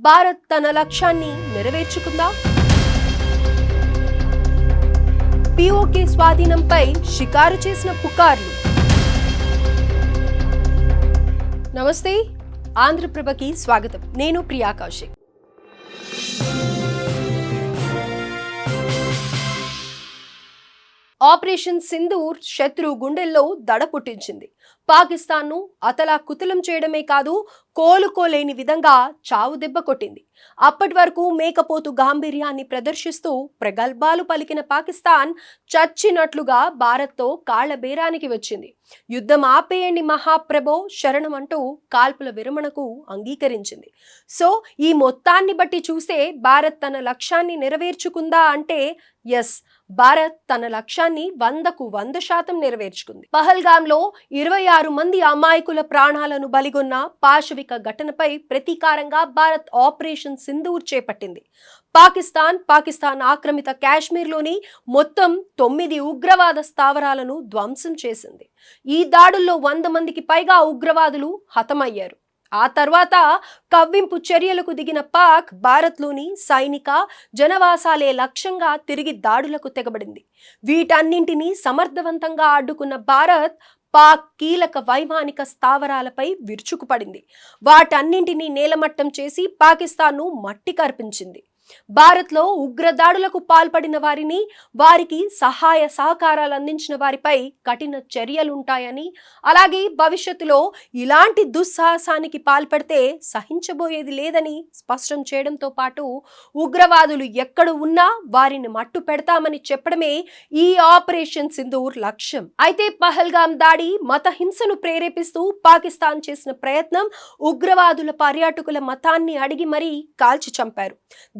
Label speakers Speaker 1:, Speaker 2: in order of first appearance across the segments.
Speaker 1: భారత్ తన లక్ష్యాన్ని నెరవేర్చుకుందా? పిఓకే స్వాధీనంపై షికారు చేసిన పుకార్లు. నమస్తే, ఆంధ్రప్రభకి స్వాగతం. నేను ప్రియా కౌశిక్. ఆపరేషన్ సింధూర్ శత్రు గుండెల్లో దడ పుట్టించింది. పాకిస్తాన్ను అతలాకుతలం చేయడమే కాదు, కోలుకోలేని విధంగా చావు దెబ్బ కొట్టింది. అప్పటి వరకు మేకపోతు గాంభీర్యాన్ని ప్రదర్శిస్తూ ప్రగల్భాలు పలికిన పాకిస్తాన్ చచ్చినట్లుగా భారత్తో కాళ్ల బేరానికి వచ్చింది. యుద్ధం ఆపేయండి మహాప్రభో శరణం అంటూ కాల్పుల విరమణకు అంగీకరించింది. సో ఈ మొత్తాన్ని బట్టి చూస్తే భారత్ తన లక్ష్యాన్ని నెరవేర్చుకుందా అంటే ఎస్, భారత్ తన లక్ష్యాన్ని 100% నెరవేర్చుకుంది. పహల్గాంలో 26 మంది అమాయకుల ప్రాణాలను బలిగొన్న పాశవిక ఘటనపై ప్రతీకారంగా భారత్ ఆపరేషన్ సింధూర్ చేపట్టింది. పాకిస్తాన్ ఆక్రమిత కాశ్మీర్లోని మొత్తం 9 ఉగ్రవాద స్థావరాలను ధ్వంసం చేసింది. ఈ దాడుల్లో 100 మందికి పైగా ఉగ్రవాదులు హతమయ్యారు. ఆ తర్వాత కవ్వింపు చర్యలకు దిగిన పాక్ భారత్లోని సైనిక జనవాసాలే లక్ష్యంగా తిరిగి దాడులకు తెగబడింది. వీటన్నింటినీ సమర్థవంతంగా అడ్డుకున్న భారత్ పాక్ కీలక వైమానిక స్థావరాలపై విరుచుకుపడింది. వాటన్నింటినీ నేలమట్టం చేసి పాకిస్తాన్ను మట్టి కర్పించింది. భారత్లో ఉగ్రదాడులకు పాల్పడిన వారిని, వారికి సహాయ సహకారాలు అందించిన వారిపై కఠిన చర్యలుంటాయని, అలాగే భవిష్యత్తులో ఇలాంటి దుస్సాహసానికి పాల్పడితే సహించబోయేది లేదని స్పష్టం చేయడంతో పాటు ఉగ్రవాదులు ఎక్కడ ఉన్నా వారిని మట్టు పెడతామని చెప్పడమే ఈ ఆపరేషన్ సింధూర్ లక్ష్యం. అయితే పహల్గాం దాడి మత హింసను ప్రేరేపిస్తూ పాకిస్తాన్ చేసిన ప్రయత్నం, ఉగ్రవాదుల పర్యాటకుల మతాన్ని అడిగి మరీ కాల్చి చంపారు.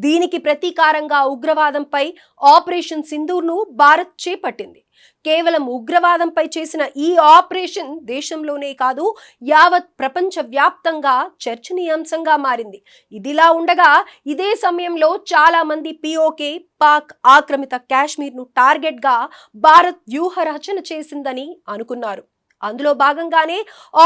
Speaker 1: దీనికి ప్రతీకారంగా ఉగ్రవాదంపై ఆపరేషన్ సింధూర్ను భారత్ చేపట్టింది. కేవలం ఉగ్రవాదంపై చేసిన ఈ ఆపరేషన్ దేశంలోనే కాదు, యావత్ ప్రపంచ వ్యాప్తంగా చర్చనీయాంశంగా మారింది. ఇదిలా ఉండగా ఇదే సమయంలో చాలా మంది పిఓకే పాక్ ఆక్రమిత కాశ్మీర్ను టార్గెట్గా భారత్ వ్యూహ రచన చేసిందని అనుకున్నారు. అందులో భాగంగానే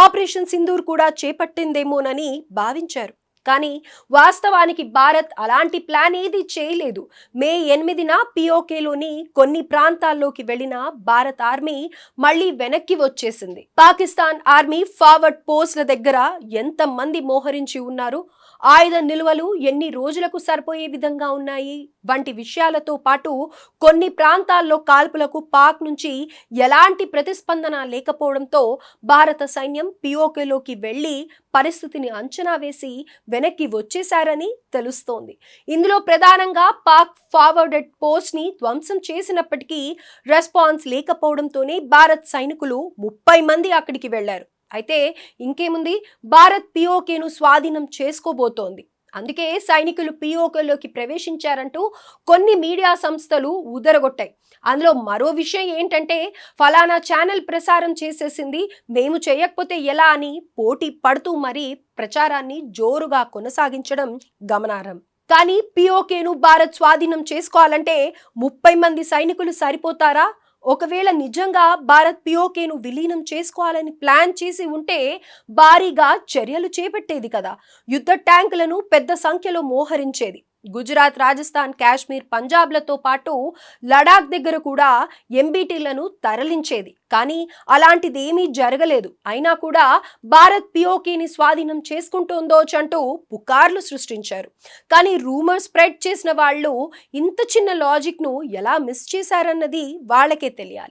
Speaker 1: ఆపరేషన్ సింధూర్ కూడా చేపట్టిందేమోనని భావించారు. కానీ వాస్తవానికి భారత్ అలాంటి ప్లాన్ ఏది చేయలేదు. మే 8న పిఓకేలోని కొన్ని ప్రాంతాల్లోకి వెళ్లిన భారత ఆర్మీ మళ్లీ వెనక్కి వచ్చేసింది. పాకిస్తాన్ ఆర్మీ ఫార్వర్డ్ పోస్ట్ల దగ్గర ఎంత మంది మోహరించి ఉన్నారు, ఆయుధ నిల్వలు ఎన్ని రోజులకు సరిపోయే విధంగా ఉన్నాయి వంటి విషయాలతో పాటు కొన్ని ప్రాంతాల్లో కాల్పులకు పాక్ నుంచి ఎలాంటి ప్రతిస్పందన లేకపోవడంతో భారత సైన్యం పిఓకేలోకి వెళ్లి పరిస్థితిని అంచనా వేసి వెనక్కి వచ్చేశారని తెలుస్తోంది. ఇందులో ప్రధానంగా పాక్ ఫార్వర్డెడ్ పోస్ట్ ని ధ్వంసం చేసినప్పటికీ రెస్పాన్స్ లేకపోవడంతోనే భారత్ సైనికులు 30 మంది అక్కడికి వెళ్లారు. అయితే ఇంకేముంది, భారత్ పిఓకేను స్వాధీనం చేసుకోబోతోంది. అందుకే సైనికులు పిఓకేలోకి ప్రవేశించారంటూ కొన్ని మీడియా సంస్థలు ఉదరగొట్టాయి. అందులో మరో విషయం ఏంటంటే, ఫలానా ఛానల్ ప్రసారం చేసేసింది, మేము చేయకపోతే ఎలా అని పోటీ పడుతూ మరీ ప్రచారాన్ని జోరుగా కొనసాగించడం గమనార్హం. కానీ పిఓకేను భారత్ స్వాధీనం చేసుకోవాలంటే 30 మంది సైనికులు సరిపోతారా? ఒకవేళ నిజంగా భారత్ పిఓకేను విలీనం చేసుకోవాలని ప్లాన్ చేసి ఉంటే భారీగా చర్యలు చేపట్టేది కదా. యుద్ధ ట్యాంకులను పెద్ద సంఖ్యలో మోహరించేది. గుజరాత్, రాజస్థాన్, కాశ్మీర్, పంజాబ్లతో పాటు లడాక్ దగ్గర కూడా ఎంబీటీలను తరలించేది. కానీ అలాంటిదేమీ జరగలేదు. అయినా కూడా భారత్ పిఓకేని స్వాధీనం చేసుకుంటోందోచంటూ పుకార్లు సృష్టించారు. కానీ రూమర్ స్ప్రెడ్ చేసిన వాళ్ళు ఇంత చిన్న లాజిక్ను ఎలా మిస్ చేశారన్నది వాళ్ళకే తెలియాలి.